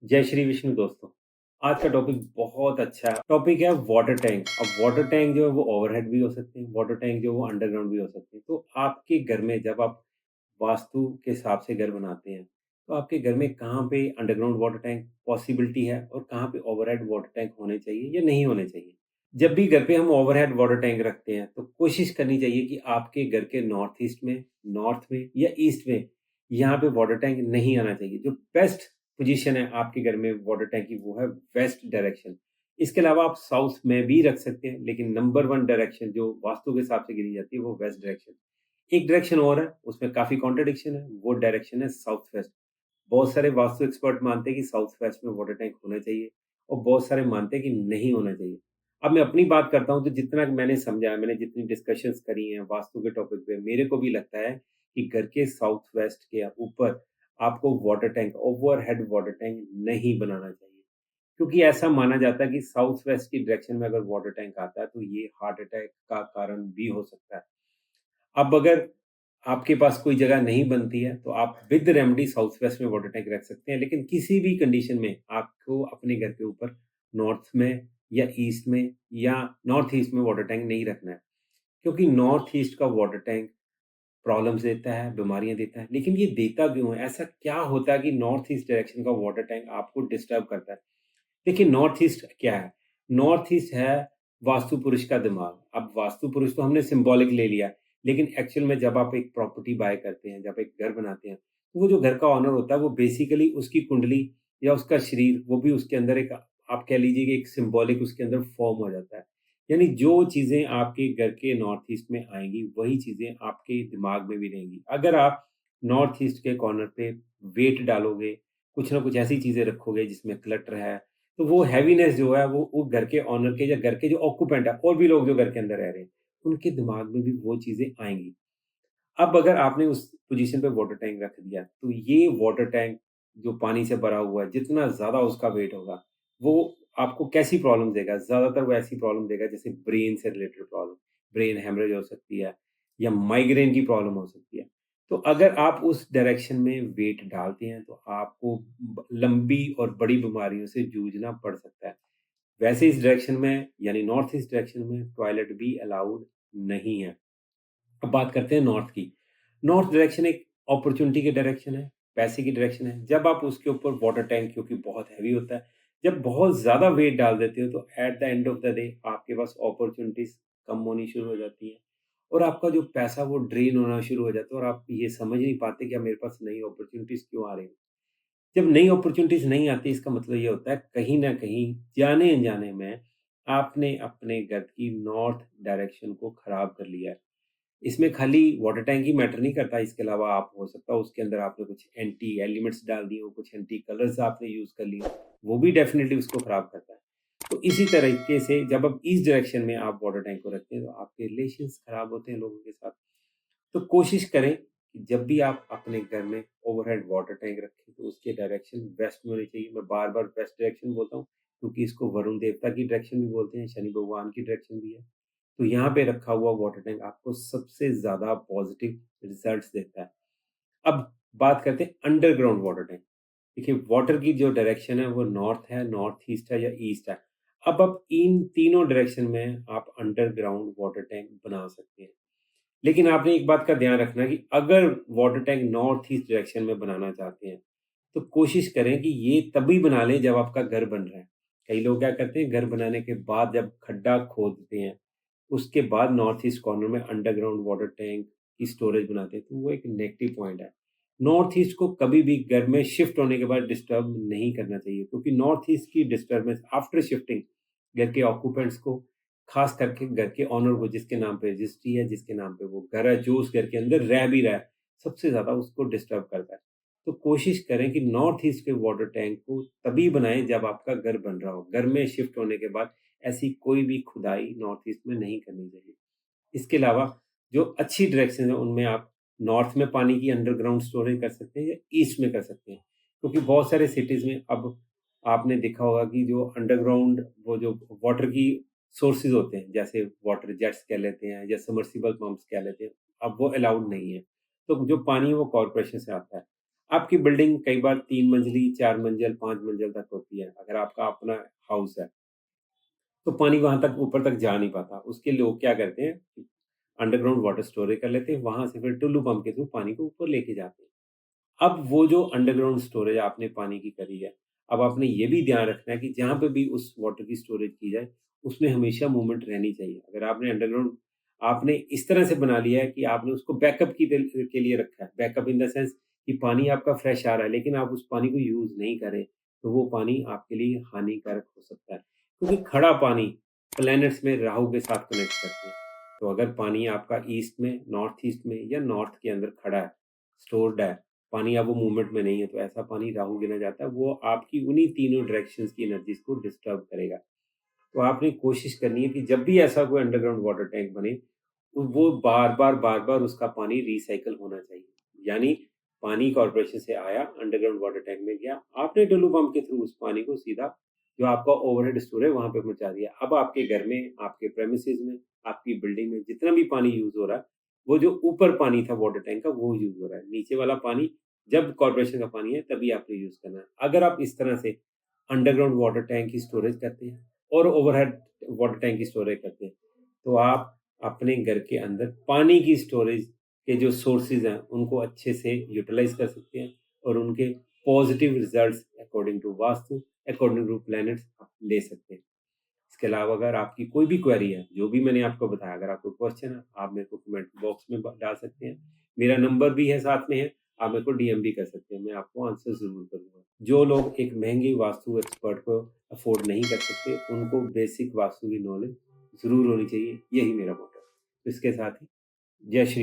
जय श्री विष्णु दोस्तों। आज का टॉपिक बहुत अच्छा है। टॉपिक है वाटर टैंक। अब वाटर टैंक जो है वो ओवरहेड भी हो सकते हैं, वाटर टैंक जो है वो अंडरग्राउंड भी हो सकते हैं। तो आपके घर में जब आप वास्तु के हिसाब से घर बनाते हैं, तो आपके घर में कहाँ पे अंडरग्राउंड वाटर टैंक पॉसिबिलिटी है और कहाँ पे ओवरहेड वाटर टैंक होने चाहिए या नहीं होने चाहिए? जब भी घर पे हम ओवरहेड वाटर टैंक रखते हैं, तो कोशिश करनी चाहिए कि आपके घर के नॉर्थ ईस्ट में, नॉर्थ में या ईस्ट में यहाँ पे वाटर टैंक नहीं आना चाहिए। जो बेस्ट पोजीशन है आपके घर में वाटर टैंक की वो है वेस्ट डायरेक्शन। इसके अलावा आप साउथ में भी रख सकते हैं, लेकिन नंबर 1 डायरेक्शन जो वास्तु के हिसाब से गिनी जाती है वो वेस्ट डायरेक्शन। एक डायरेक्शन और है, उसमें काफ़ी कॉन्ट्रडिक्शन है, वो डायरेक्शन है साउथ वेस्ट। बहुत सारे वास्तु एक्सपर्ट मानते हैं कि साउथ वेस्ट में वाटर टैंक होना चाहिए और बहुत सारे मानते हैं कि नहीं होना चाहिए। अब मैं अपनी बात करता हूँ तो जितना मैंने समझा है, मैंने जितनी डिस्कशंस करी हैं वास्तु के टॉपिक पे, मेरे को भी लगता है कि घर के साउथ वेस्ट के ऊपर आपको water tank, overhead water tank नहीं बनाना चाहिए। क्योंकि ऐसा माना जाता है कि साउथ वेस्ट की डायरेक्शन में अगर वाटर टैंक आता है तो ये हार्ट अटैक का कारण भी हो सकता है। अब अगर आपके पास कोई जगह नहीं बनती है, तो आप विद रेमेडी साउथ वेस्ट में वाटर टैंक रख सकते हैं, लेकिन किसी भी कंडीशन में आपको अपने घर के ऊपर नॉर्थ में या ईस्ट में या नॉर्थ ईस्ट में वाटर टैंक नहीं रखना है। क्योंकि नॉर्थ ईस्ट का वाटर टैंक प्रॉब्लम्स देता है, बीमारियाँ देता है। लेकिन ये देता क्यों है? ऐसा क्या होता है कि नॉर्थ ईस्ट डायरेक्शन का वाटर टैंक आपको डिस्टर्ब करता है? देखिए नॉर्थ ईस्ट क्या है? नॉर्थ ईस्ट है वास्तु पुरुष का दिमाग। अब वास्तु पुरुष तो हमने सिंबॉलिक ले लिया, लेकिन एक्चुअल में जब आप एक प्रॉपर्टी बाय करते हैं, जब एक घर बनाते हैं, तो वो जो घर का ओनर होता है वो बेसिकली उसकी कुंडली या उसका शरीर वो भी उसके अंदर एक आप कह लीजिए कि एक सिंबॉलिक उसके अंदर फॉर्म हो जाता है। यानी जो चीज़ें आपके घर के नॉर्थ ईस्ट में आएँगी, वही चीज़ें आपके दिमाग में भी रहेंगी। अगर आप नॉर्थ ईस्ट के कॉर्नर पे वेट डालोगे, कुछ ना कुछ ऐसी चीज़ें रखोगे जिसमें क्लटर है, तो वो हैवीनेस जो है वो घर के ओनर के या घर के जो ऑक्यूपेंट है और भी लोग जो घर के अंदर रह रहे हैं, उनके दिमाग में भी वो चीज़ें आएँगी। अब अगर आपने उस पोज़ीशन पे वाटर टैंक रख दिया, तो ये वाटर टैंक जो पानी से भरा हुआ है, जितना ज़्यादा उसका वेट होगा, वो आपको कैसी प्रॉब्लम देगा? ज़्यादातर वो ऐसी प्रॉब्लम देगा जैसे ब्रेन से रिलेटेड प्रॉब्लम, ब्रेन हेमरेज हो सकती है या माइग्रेन की प्रॉब्लम हो सकती है। तो अगर आप उस डायरेक्शन में वेट डालते हैं, तो आपको लंबी और बड़ी बीमारियों से जूझना पड़ सकता है। वैसे इस डायरेक्शन में यानी नॉर्थ ईस्ट डायरेक्शन में टॉयलेट भी अलाउड नहीं है। अब बात करते हैं नॉर्थ की। नॉर्थ डायरेक्शन एक अपॉर्च्युनिटी की डायरेक्शन है, पैसे की डायरेक्शन है। जब आप उसके ऊपर वाटर टैंक क्योंकि बहुत हेवी होता है, जब बहुत ज़्यादा वेट डाल देते हो तो at the end of the day आपके पास अपॉर्च्युनिटीज़ कम होनी शुरू हो जाती हैं और आपका जो पैसा वो ड्रेन होना शुरू हो जाता है और आप ये समझ नहीं पाते कि अब मेरे पास नई अपॉर्च्युनिटीज़ क्यों आ रही हैं। जब नई अपॉर्च्युनिटीज़ नहीं आती इसका मतलब ये होता है कहीं न कहीं जाने-अनजाने में आपने अपने घर की नॉर्थ डायरेक्शन को खराब कर लिया है। इसमें खाली वाटर टैंक ही मैटर नहीं करता, इसके अलावा आप हो सकता है उसके अंदर आपने कुछ एंटी एलिमेंट्स डाल दिए हो, कुछ एंटी कलर्स आपने यूज़ कर लिए, वो भी डेफ़िनिटली उसको खराब करता है। तो इसी तरीके से जब आप इस डायरेक्शन में आप वाटर टैंक को रखते हैं, तो आपके रिलेशंस खराब होते हैं लोगों के साथ। तो कोशिश करें कि जब भी आप अपने घर में ओवरहेड वाटर टैंक रखें, तो उसकी डायरेक्शन वेस्ट में होनी चाहिए। मैं बार-बार वेस्ट डायरेक्शन बोलता हूँ, क्योंकि इसको वरुण देवता की डायरेक्शन भी बोलते हैं, शनि भगवान की डायरेक्शन भी है। तो यहाँ पे रखा हुआ वाटर टैंक आपको सबसे ज़्यादा पॉज़िटिव रिज़ल्ट्स देता है। अब बात करते हैं अंडरग्राउंड वाटर टैंक। देखिए वाटर की जो डायरेक्शन है वो नॉर्थ है, नॉर्थ ईस्ट है या ईस्ट है। अब आप इन तीनों डायरेक्शन में आप अंडरग्राउंड वाटर टैंक बना सकते हैं। लेकिन आपने एक बात का ध्यान रखना कि अगर water tank north east direction में बनाना चाहते हैं, तो कोशिश करें कि ये तभी बना लें जब आपका घर बन रहा है। कई लोग क्या करते हैं घर बनाने के बाद जब खड्डा खोदते हैं, उसके बाद नॉर्थ ईस्ट कॉर्नर में अंडरग्राउंड वाटर टैंक की स्टोरेज बनाते हैं, तो वो एक नेगेटिव पॉइंट है। नॉर्थ ईस्ट को कभी भी घर में शिफ्ट होने के बाद डिस्टर्ब नहीं करना चाहिए क्योंकि नॉर्थ ईस्ट की डिस्टर्बेंस आफ्टर शिफ्टिंग घर के ऑक्यूपेंट्स को, खास करके घर के ओनर को जिसके नाम पे रजिस्ट्री है, जिसके नाम पे वो घर है, जो उस घर के अंदर रह भी रहा है, सबसे ज़्यादा उसको डिस्टर्ब करता है। तो कोशिश करें कि नॉर्थ ईस्ट के वाटर टैंक को तभी बनाएँ जब आपका घर बन रहा हो। घर में शिफ्ट होने के बाद ऐसी कोई भी खुदाई नॉर्थ ईस्ट में नहीं करनी चाहिए। इसके अलावा जो अच्छी डायरेक्शन है उनमें आप नॉर्थ में पानी की अंडरग्राउंड स्टोरेज कर सकते हैं या ईस्ट में कर सकते हैं। क्योंकि बहुत सारे सिटीज़ में अब आपने देखा होगा कि जो अंडरग्राउंड वो जो वाटर की सोर्सेज़ होते हैं, जैसे वाटर जेट्स कह लेते हैं या सबमर्सिबल पंप्स कह लेते हैं, अब वो अलाउड नहीं है। तो जो पानी है वो कॉर्पोरेशन से आता है। आपकी बिल्डिंग कई बार 3 मंजिली, 4 मंजिल, 5 मंजिल तक होती है। अगर आपका अपना हाउस है, तो पानी वहाँ तक ऊपर तक जा नहीं पाता। उसके लोग क्या करते हैं, अंडरग्राउंड वाटर स्टोरेज कर लेते हैं, वहाँ से फिर टुल्लू पंप के थ्रू पानी को ऊपर लेके जाते हैं। अब वो जो अंडरग्राउंड स्टोरेज आपने पानी की करी है, अब आपने ये भी ध्यान रखना है कि जहाँ पे भी उस वाटर की स्टोरेज की जाए, उसमें हमेशा मूवमेंट रहनी चाहिए। अगर आपने अंडरग्राउंड आपने इस तरह से बना लिया है कि आपने उसको बैकअप की के लिए रखा है, बैकअप इन द सेंस कि पानी आपका फ्रेश आ रहा है, लेकिन आप उस पानी को यूज़ नहीं करें, तो वो पानी आपके लिए हानिकारक हो सकता है। क्योंकि खड़ा पानी प्लैनेट्स में राहु के साथ कनेक्ट करते हैं। तो अगर पानी आपका ईस्ट में, नॉर्थ ईस्ट में या नॉर्थ के अंदर खड़ा है, स्टोर्ड है, पानी अब वो मूवमेंट में नहीं है, तो ऐसा पानी राहु गिना जाता है, वो आपकी उन्हीं तीनों डायरेक्शंस की एनर्जीज़ को डिस्टर्ब करेगा। तो आपने कोशिश करनी है कि जब भी ऐसा कोई अंडरग्राउंड वाटर टैंक बने, तो वो बार-बार, बार-बार उसका पानी रिसाइकिल होना चाहिए। यानी पानी कॉर्पोरेशन से आया, अंडरग्राउंड वाटर टैंक में गया, आपने टुल्लू पंप के थ्रू उस पानी को सीधा जो आपका ओवरहेड स्टोर है, वहाँ पे पहुँचा दिया। अब आपके घर में, आपके प्रेमिसेस में, आपकी बिल्डिंग में जितना भी पानी यूज़ हो रहा है, वो जो ऊपर पानी था वाटर टैंक का, वो यूज़ हो रहा है। नीचे वाला पानी जब कॉर्पोरेशन का पानी है, तभी आपने यूज़ करना है। अगर आप इस तरह से अंडरग्राउंड वाटर टैंक की स्टोरेज करते हैं और ओवरहेड वाटर टैंक की स्टोरेज करते हैं, तो आप अपने घर के अंदर पानी की स्टोरेज के जो सोर्सेज़ हैं, उनको अच्छे से यूटिलाइज़ कर सकते हैं और उनके positive results according to Vastu, according to planets आप ले सकते हैं। इसके अलावा अगर आपकी कोई भी क्वेरी है, जो भी मैंने आपको बताया, अगर आपको क्वेश्चन है, आप मेरे को कमेंट बॉक्स में ब डाल सकते हैं। मेरा नंबर भी है साथ में है, आप मेरे को डीएम भी कर सकते हैं, मैं आपको आंसर ज़रूर करूँगा। जो लोग एक महँगी वास्तु एक्सपर्ट को अफ़ोर्ड नहीं कर सकते, उनको बेसिक वास्तु की नॉलेज ज़रूर होनी चाहिए, यही मेरा मोटो है। तो इसके साथ ही जय श्री